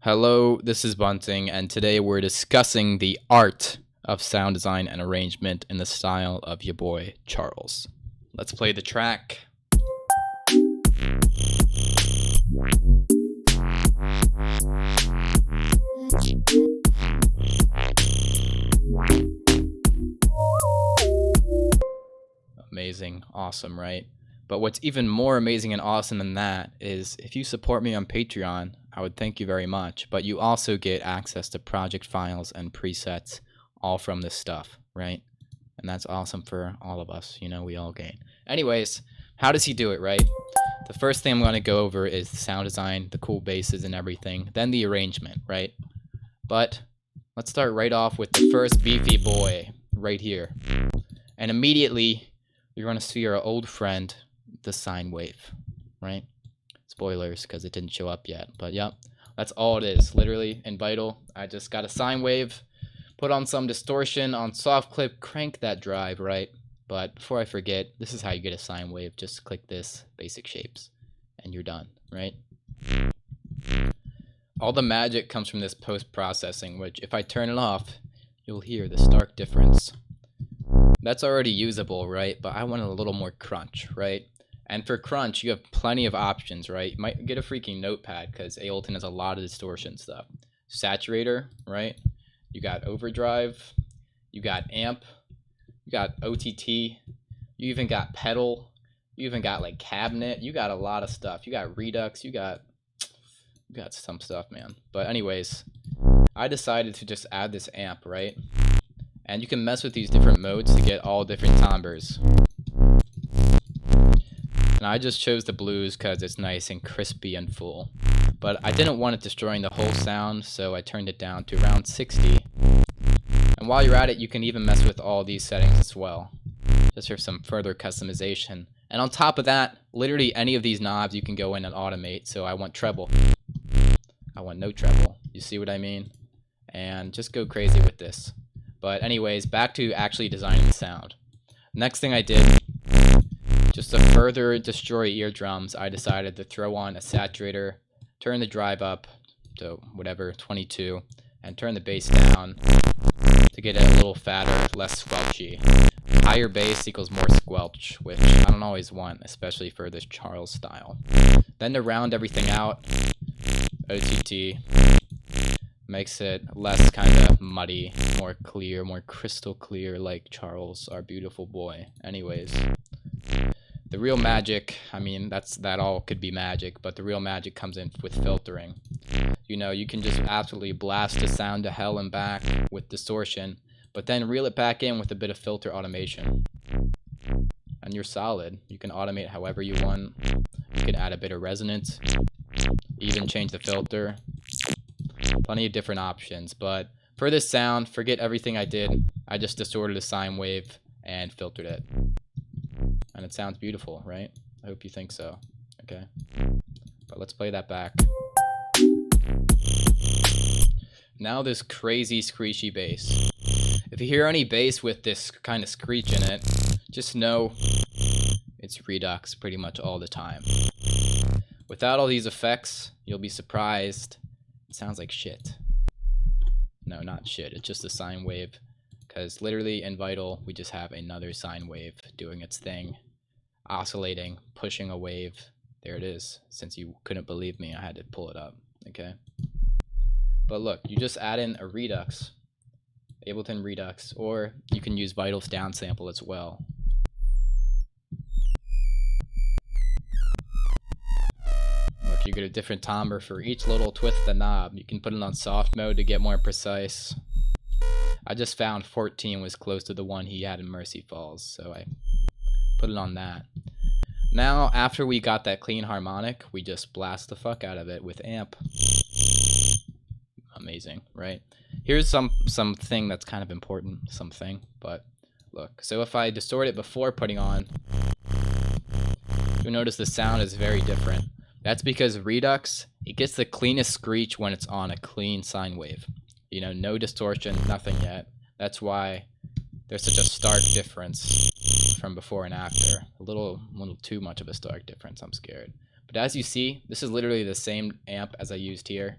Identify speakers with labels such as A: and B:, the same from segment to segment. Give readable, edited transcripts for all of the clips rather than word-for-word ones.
A: Hello, this is Bunting, and today we're discussing the art of sound design and arrangement in the style of your boy, Charles. Let's play the track. Amazing, awesome, right? But what's even more amazing and awesome than that is if you support me on Patreon, I would thank you very much, but you also get access to project files and presets all from this stuff, right? And that's awesome for all of us, we all gain. Anyways, how does he do it, right? The first thing I'm going to go over is the sound design, the cool basses and everything, then the arrangement, right? But let's start right off with the first beefy boy right here. And immediately, you're going to see our old friend, the sine wave, right? Spoilers, because it didn't show up yet. But yep, that's all it is. Literally, in Vital, I just got a sine wave, put on some distortion on soft clip, crank that drive, right? But before I forget, this is how you get a sine wave. Just click this, basic shapes, and you're done, right? All the magic comes from this post-processing, which if I turn it off, you'll hear the stark difference. That's already usable, right? But I want a little more crunch, right? And for crunch, you have plenty of options, right? You might get a freaking notepad because Ableton has a lot of distortion stuff. Saturator, right? You got overdrive, you got amp, you got OTT, you even got pedal, you even got like cabinet, you got a lot of stuff. You got Redux, you got some stuff, man. But anyways, I decided to just add this amp, right? And you can mess with these different modes to get all different timbres. And I just chose the blues because it's nice and crispy and full. But I didn't want it destroying the whole sound, so I turned it down to around 60. And while you're at it, you can even mess with all these settings as well, just for some further customization. And on top of that, literally any of these knobs you can go in and automate. So I want treble. I want no treble. You see what I mean? And just go crazy with this. But anyways, back to actually designing the sound. Next thing I did, just to further destroy eardrums, I decided to throw on a saturator, turn the drive up to whatever, 22, and turn the bass down to get it a little fatter, less squelchy. Higher bass equals more squelch, which I don't always want, especially for this Charles style. Then to round everything out, OTT makes it less kind of muddy, more clear, more crystal clear, like Charles, our beautiful boy. Anyways, the real magic, I mean, that all could be magic, but the real magic comes in with filtering. You can just absolutely blast the sound to hell and back with distortion, but then reel it back in with a bit of filter automation. And you're solid. You can automate however you want. You can add a bit of resonance, even change the filter. Plenty of different options, but for this sound, forget everything I did. I just distorted a sine wave and filtered it. And it sounds beautiful, right? I hope you think so. Okay. But let's play that back. Now this crazy screechy bass. If you hear any bass with this kind of screech in it, just know it's Redux pretty much all the time. Without all these effects, you'll be surprised. It sounds like shit. No, not shit. It's just a sine wave. Because literally in Vital, we just have another sine wave doing its thing. Oscillating, pushing a wave. There it is. Since you couldn't believe me, I had to pull it up. Okay? But look, you just add in a Redux. Ableton Redux. Or you can use Vital's downsample as well. Look, you get a different timbre for each little twist of the knob. You can put it on soft mode to get more precise. I just found 14 was close to the one he had in Mercy Falls, so I put it on that. Now, after we got that clean harmonic, we just blast the fuck out of it with amp. Amazing, right? Here's something that's kind of important, but look. So if I distort it before putting on, you'll notice the sound is very different. That's because Redux, it gets the cleanest screech when it's on a clean sine wave. No distortion, nothing yet. That's why there's such a stark difference from before and after. A little too much of a stark difference, I'm scared. But as you see, this is literally the same amp as I used here.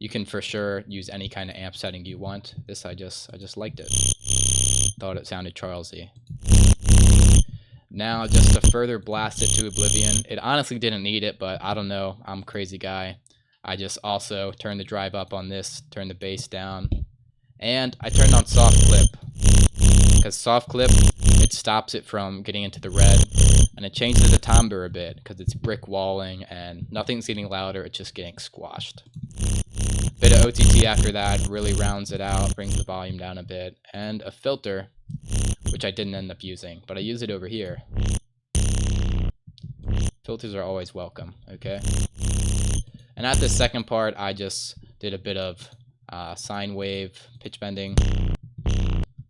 A: You can for sure use any kind of amp setting you want. This I just liked it. Thought it sounded Charlesy. Now just to further blast it to oblivion. It honestly didn't need it, but I don't know. I'm a crazy guy. I just also turned the drive up on this, turned the bass down, and I turned on soft clip. Because soft clip, it stops it from getting into the red, and it changes the timbre a bit because it's brick walling and nothing's getting louder, it's just getting squashed. Bit of OTT after that really rounds it out, brings the volume down a bit, and a filter, which I didn't end up using, but I use it over here. Filters are always welcome, okay? And at the second part, I just did a bit of sine wave pitch bending,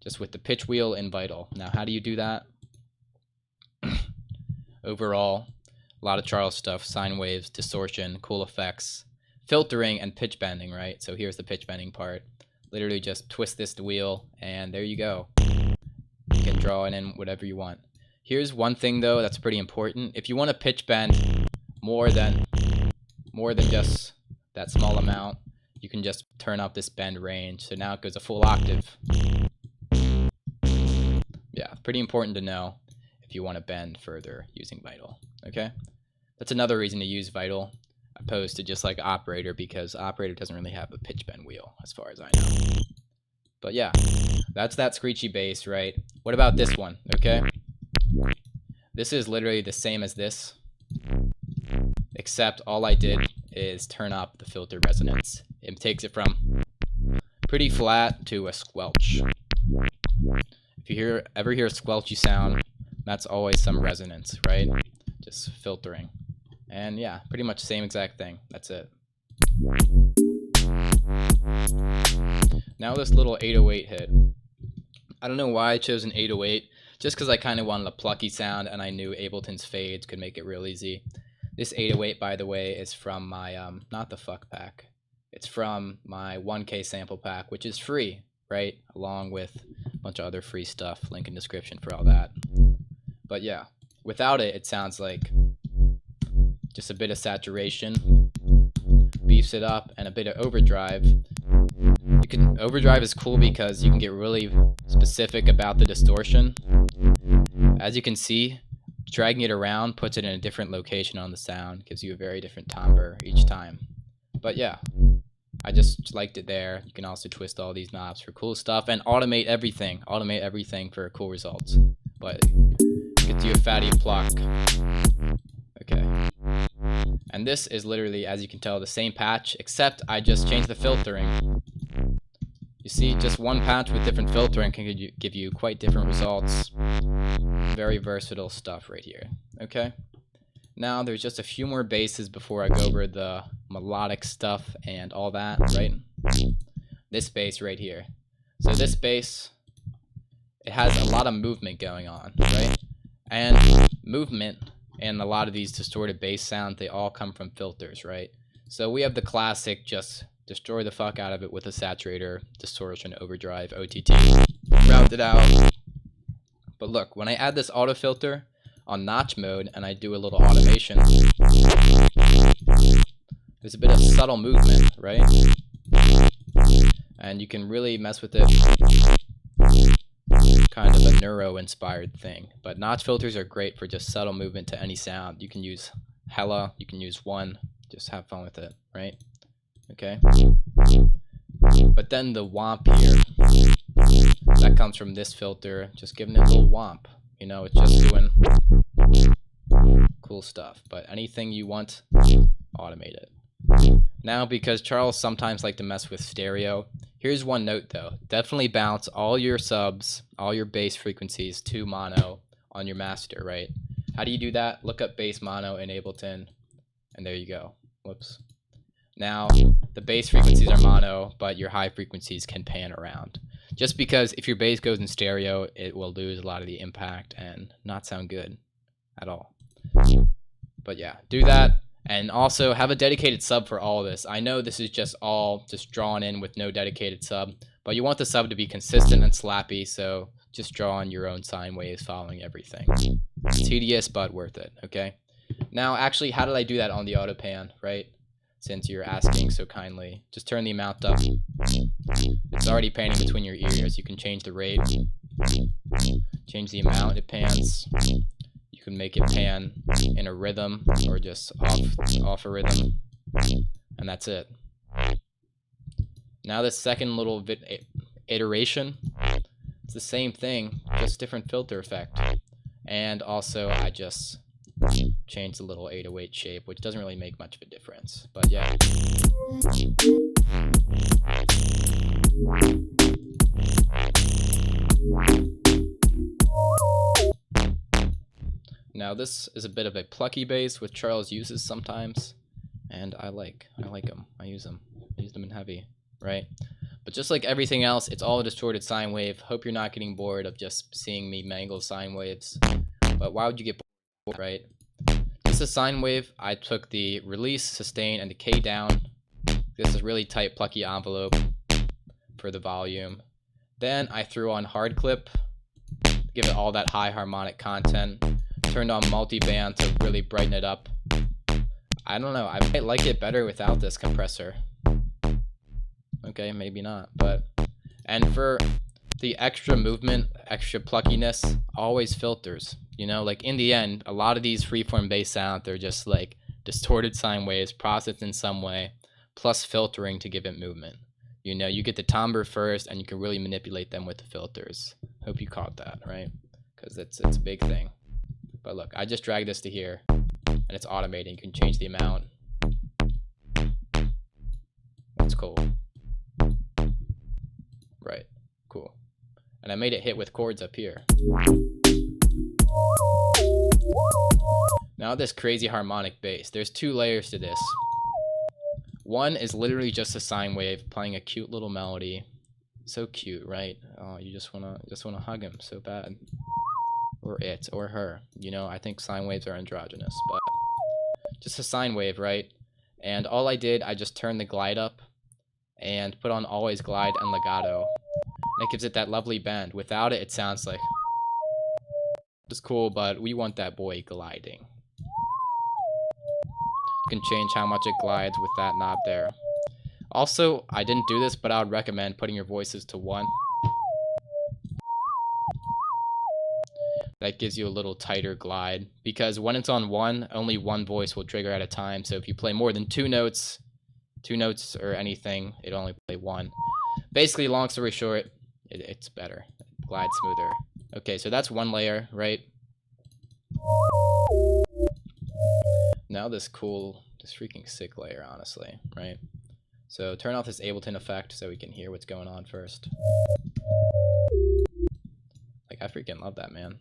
A: just with the pitch wheel and Vital. Now, how do you do that? Overall, a lot of Charles stuff, sine waves, distortion, cool effects, filtering, and pitch bending, right? So here's the pitch bending part. Literally just twist this wheel, and there you go. You can draw it in whatever you want. Here's one thing, though, that's pretty important. If you want to pitch bend more than just that small amount, you can just turn up this bend range. So now it goes a full octave. Yeah, pretty important to know if you want to bend further using Vital, okay? That's another reason to use Vital opposed to just like Operator, because Operator doesn't really have a pitch bend wheel as far as I know. But yeah, that's that screechy bass, right? What about this one, okay? This is literally the same as this, except all I did is turn up the filter resonance. It takes it from pretty flat to a squelch. If you ever hear a squelchy sound, that's always some resonance, right? Just filtering. And yeah, pretty much the same exact thing. That's it. Now this little 808 hit. I don't know why I chose an 808, just because I kind of wanted a plucky sound and I knew Ableton's fades could make it real easy. This 808, by the way, is from my, not the fuck pack. It's from my 1K sample pack, which is free, right? Along with a bunch of other free stuff. Link in description for all that. But yeah, without it, it sounds like just a bit of saturation, beefs it up, and a bit of overdrive. Overdrive is cool because you can get really specific about the distortion. As you can see, dragging it around puts it in a different location on the sound, gives you a very different timbre each time. But yeah, I just liked it there. You can also twist all these knobs for cool stuff and automate everything. Automate everything for cool results. But gets you a fatty pluck. Okay. And this is literally, as you can tell, the same patch, except I just changed the filtering. You see, just one patch with different filtering can give you quite different results. Very versatile stuff right here. Okay. Now there's just a few more basses before I go over the melodic stuff and all that, right? This bass right here. So this bass, it has a lot of movement going on, right? And movement and a lot of these distorted bass sounds, they all come from filters, right? So we have the classic, just destroy the fuck out of it with a saturator, distortion, overdrive, OTT, route it out. But look, when I add this auto filter on notch mode and I do a little automation, there's a bit of subtle movement, right? And you can really mess with it. Kind of a neuro-inspired thing. But notch filters are great for just subtle movement to any sound. You can use hella, you can use one, just have fun with it, right? Okay? But then the womp here, that comes from this filter, just giving it a little womp. You know, it's just doing cool stuff. But anything you want, automate it. Now, because Charles sometimes like to mess with stereo, here's one note though. Definitely bounce all your subs, all your bass frequencies to mono on your master, right? How do you do that? Look up bass mono in Ableton, and there you go. Whoops. Now, the bass frequencies are mono, but your high frequencies can pan around. Just because if your bass goes in stereo, it will lose a lot of the impact and not sound good at all. But yeah, do that. And also have a dedicated sub for all of this. I know this is just all just drawn in with no dedicated sub, but you want the sub to be consistent and slappy, so just draw on your own sine waves following everything. It's tedious, but worth it, okay? Now, actually, how did I do that on the auto pan, right? since you're asking so kindly. Just turn the amount up. It's already panning between your ears. You can change the rate, change the amount it pans. You can make it pan in a rhythm or just off a rhythm, and that's it. Now this second little iteration, it's the same thing, just different filter effect. And also I just changed the little 808 shape, which doesn't really make much of a difference, but yeah. Now this is a bit of a plucky bass, which Charles uses sometimes, and I like them. I use them in heavy, right? But just like everything else, it's all a distorted sine wave. Hope you're not getting bored of just seeing me mangle sine waves. But why would you get bored, right? This is a sine wave. I took the release, sustain, and decay down. This is really tight, plucky envelope for the volume. Then I threw on hard clip, give it all that high harmonic content. Turned on multi-band to really brighten it up. I don't know, I might like it better without this compressor. Okay, maybe not, but... And for the extra movement, extra pluckiness, always filters. You know, like in the end, a lot of these freeform bass sounds, they're just like distorted sine waves, processed in some way, plus filtering to give it movement. You know, you get the timbre first, and you can really manipulate them with the filters. Hope you caught that, right? Because it's a big thing. But look, I just dragged this to here, and it's automating. You can change the amount. That's cool. Right, cool. And I made it hit with chords up here. Now this crazy harmonic bass. There's two layers to this. One is literally just a sine wave playing a cute little melody. So cute, right? Oh, you just wanna hug him so bad. Or it, or her. You know, I think sine waves are androgynous, but just a sine wave, right? And all I did, I just turned the glide up and put on always glide and legato. And it gives it that lovely bend. Without it, it sounds like it's cool, but we want that boy gliding. You can change how much it glides with that knob there. Also, I didn't do this, but I would recommend putting your voices to 1. That gives you a little tighter glide, because when it's on 1, only one voice will trigger at a time. So if you play more than 2 notes or anything, it'll only play 1. Basically, long story short, it's better. It glides smoother. Okay, so that's one layer, right? Now this freaking sick layer, honestly, right? So turn off this Ableton effect so we can hear what's going on first. Like, I freaking love that, man.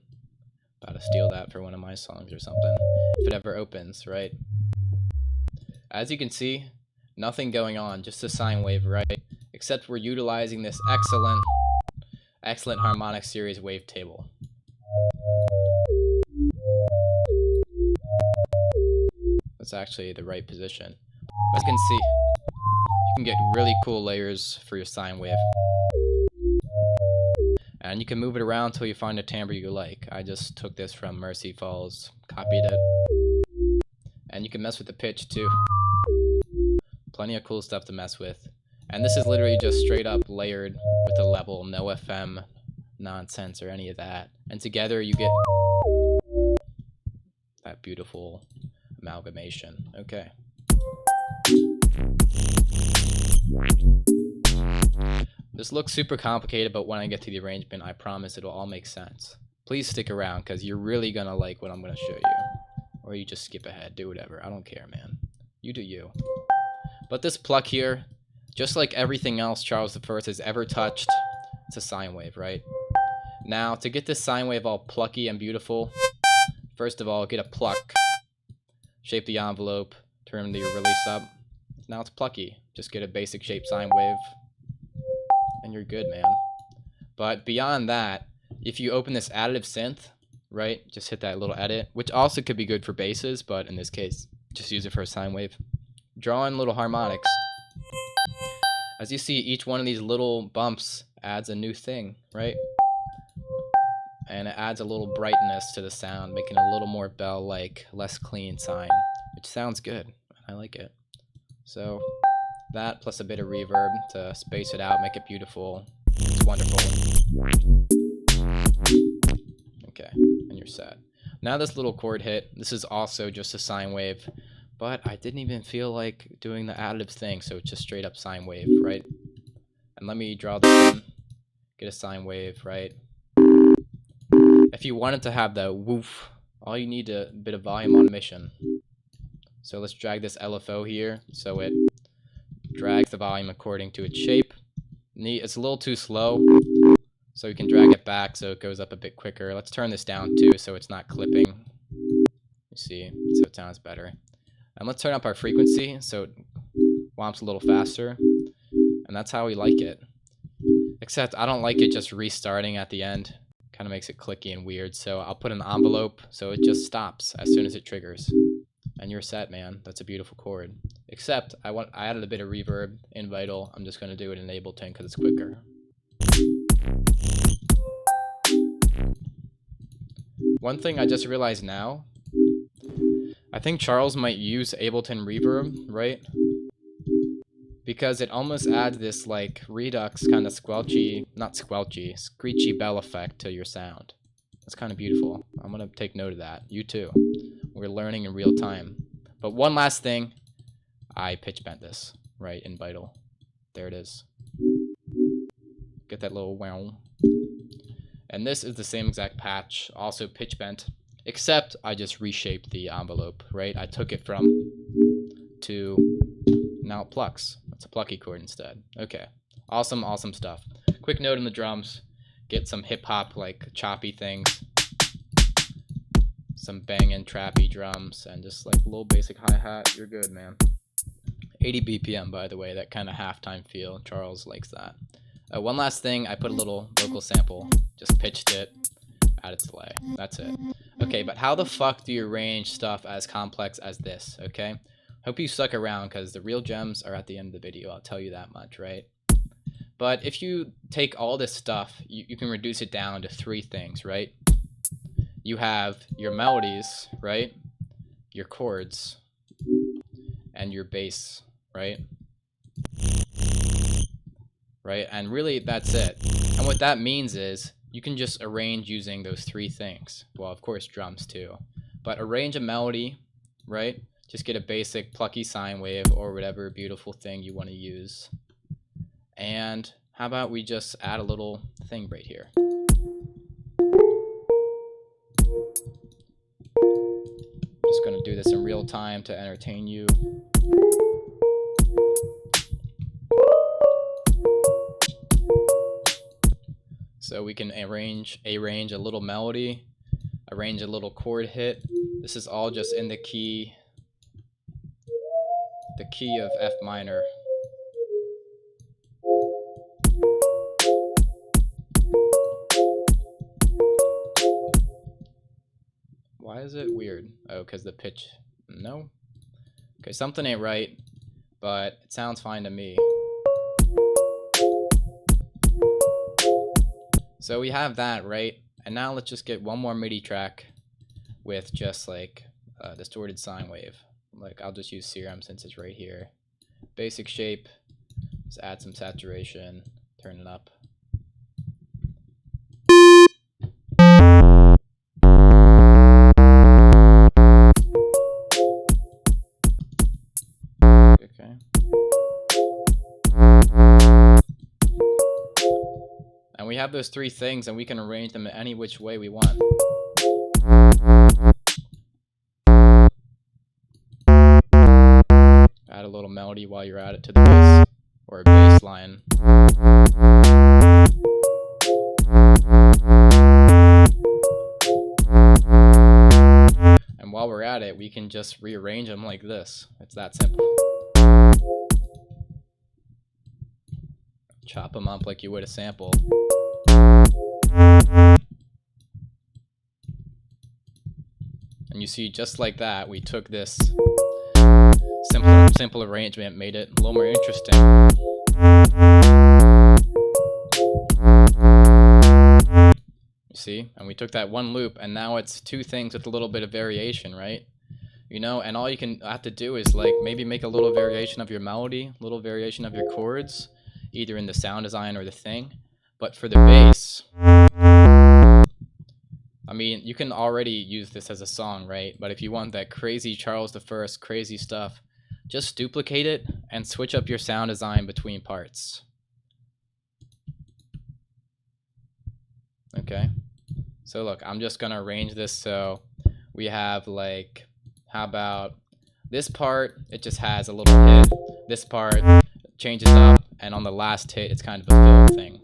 A: About to steal that for one of my songs or something, if it ever opens, right? As you can see, nothing going on, just a sine wave, right? Except we're utilizing this excellent harmonic series wavetable. That's actually the right position. As you can see, you can get really cool layers for your sine wave. And you can move it around until you find a timbre you like. I just took this from Mercy Falls, copied it. And you can mess with the pitch too. Plenty of cool stuff to mess with. And this is literally just straight up layered with a level, no FM nonsense or any of that. And together you get that beautiful amalgamation. Okay. This looks super complicated, but when I get to the arrangement, I promise it'll all make sense. Please stick around, because you're really gonna like what I'm gonna show you. Or you just skip ahead, do whatever. I don't care, man. You do you. But this pluck here, just like everything else CharlesTheFirst has ever touched, it's a sine wave, right? Now, to get this sine wave all plucky and beautiful, first of all, get a pluck. Shape the envelope, turn the release up. Now it's plucky. Just get a basic shape sine wave, and you're good, man. But beyond that, if you open this additive synth, right, just hit that little edit, which also could be good for basses, but in this case, just use it for a sine wave. Draw in little harmonics. As you see, each one of these little bumps adds a new thing, right? And it adds a little brightness to the sound, making it a little more bell-like, less clean sine, which sounds good. I like it. So that plus a bit of reverb to space it out, make it beautiful. It's wonderful. Okay, and you're set. Now this little chord hit, this is also just a sine wave, but I didn't even feel like doing the additive thing, so it's just straight up sine wave, right? And let me draw this in, get a sine wave, right? If you wanted to have the woof, all you need a bit of volume on emission. So let's drag this LFO here, so it drags the volume according to its shape. It's a little too slow, so you can drag it back so it goes up a bit quicker. Let's turn this down too so it's not clipping. You see, so it sounds better. And let's turn up our frequency so it womps a little faster. And that's how we like it. Except I don't like it just restarting at the end. Kind of makes it clicky and weird. So I'll put an envelope so it just stops as soon as it triggers. And you're set, man. That's a beautiful chord. Except I added a bit of reverb in Vital. I'm just going to do it in Ableton because it's quicker. One thing I just realized now, I think Charles might use Ableton reverb, right? Because it almost adds this like redux kind of squelchy, not squelchy, screechy bell effect to your sound. That's kind of beautiful. I'm going to take note of that. You too. We're learning in real time. But one last thing, I pitch bent this, right, in Vital. There it is. Get that little wow. And this is the same exact patch, also pitch bent, except I just reshaped the envelope, right? I took it from to, now it plucks. It's a plucky chord instead. Okay, awesome, awesome stuff. Quick note on the drums, get some hip hop like choppy things, some banging trappy drums, and just like a little basic hi-hat, you're good, man. 80 BPM, by the way, that kind of halftime feel. Charles likes that. One last thing, I put a little vocal sample, just pitched it, added delay. That's it. Okay, but how the fuck do you arrange stuff as complex as this, okay? Hope you stuck around because the real gems are at the end of the video, I'll tell you that much, right? But if you take all this stuff, you can reduce it down to 3 things, right? You have your melodies, right? Your chords, and your bass, right? Right? And really, that's it. And what that means is you can just arrange using those 3 things. Well, of course, drums too. But arrange a melody, right? Just get a basic plucky sine wave or whatever beautiful thing you want to use. And how about we just add a little thing right here? Just going to do this in real time to entertain you. So we can arrange a little melody, arrange a little chord hit. This is all just in the key of F minor. Why is it weird? Oh, because the pitch, no? Okay, something ain't right, but it sounds fine to me. So we have that, right? And now let's just get one more MIDI track with just like a distorted sine wave. Like I'll just use Serum since it's right here. Basic shape, just add some saturation, turn it up. Okay. And we have those 3 things and we can arrange them in any which way we want. Add a little melody while you're at it to the bass, or a bass line. And while we're at it, we can just rearrange them like this. It's that simple. Chop them up like you would a sample. And you see, just like that, we took this simple arrangement, made it a little more interesting. You see? And we took that one loop, and now it's 2 things with a little bit of variation, right? you know, and all you can have to do is like maybe make a little variation of your melody, a little variation of your chords, either in the sound design or the thing. But for the bass, I mean, you can already use this as a song, right? But if you want that crazy Charles the First, crazy stuff, just duplicate it and switch up your sound design between parts. Okay, so look, I'm just gonna arrange this so we have like, how about this part, it just has a little hit, this part changes up, and on the last hit it's kind of a fill thing.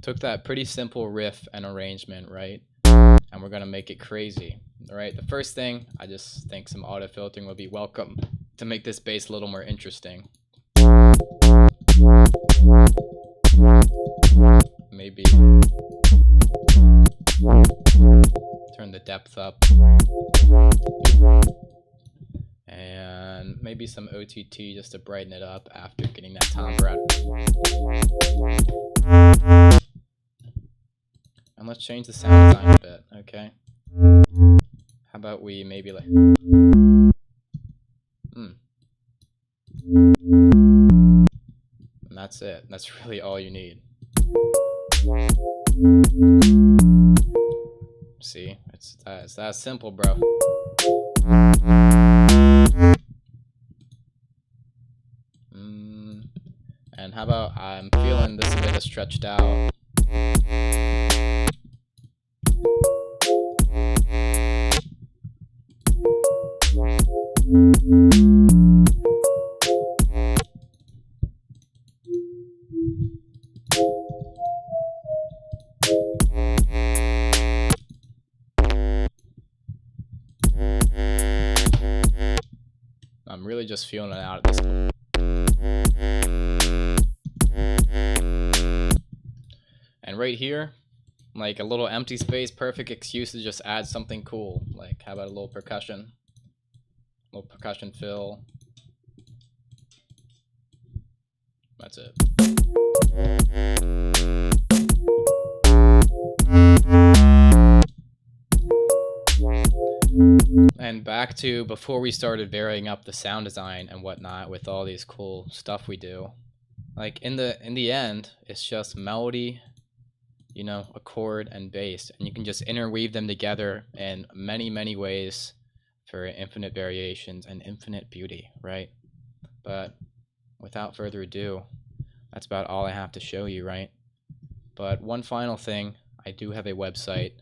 A: Took that pretty simple riff and arrangement, right? And we're gonna make it crazy. All right, the first thing, I just think some auto filtering would be welcome to make this bass a little more interesting. Maybe turn the depth up. And maybe some OTT just to brighten it up after getting that timbre out. And let's change the sound design a bit, okay? How about we maybe like... And that's it. That's really all you need. See? It's that simple, bro. And how about I'm feeling this a bit stretched out. I'm really just feeling it out at this point. And right here, like a little empty space, perfect excuse to just add something cool. Like, how about a little percussion? A little percussion fill. That's it. And back to before we started varying up the sound design and whatnot with all these cool stuff we do. Like in the end, it's just melody, you know, a chord and bass, and you can just interweave them together in many, many ways for infinite variations and infinite beauty, right? But without further ado, that's about all I have to show you, right? But one final thing, I do have a website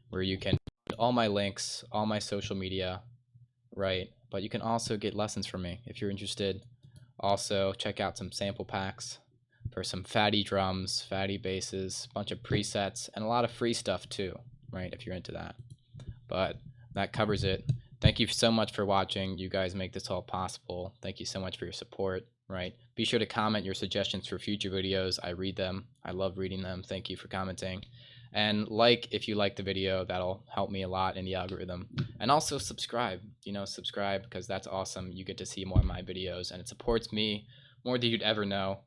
A: where you can find all my links, all my social media, right? But you can also get lessons from me if you're interested. Also, check out some sample packs for some fatty drums, fatty basses, a bunch of presets, and a lot of free stuff too, right, if you're into that. But that covers it. Thank you so much for watching. You guys make this all possible. Thank you so much for your support, right? Be sure to comment your suggestions for future videos. I read them. I love reading them. Thank you for commenting. And like if you like the video, that'll help me a lot in the algorithm. And also subscribe, you know, subscribe because that's awesome. You get to see more of my videos and it supports me more than you'd ever know.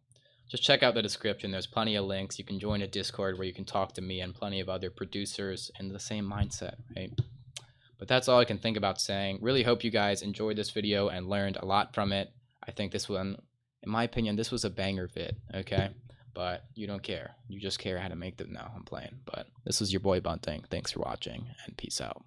A: Just check out the description. There's plenty of links. You can join a Discord where you can talk to me and plenty of other producers in the same mindset, right? But that's all I can think about saying. Really hope you guys enjoyed this video and learned a lot from it. I think this one, in my opinion, this was a banger vid, okay? But you don't care. You just care how to make them now. I'm playing. But this is your boy Bunting. Thanks for watching and peace out.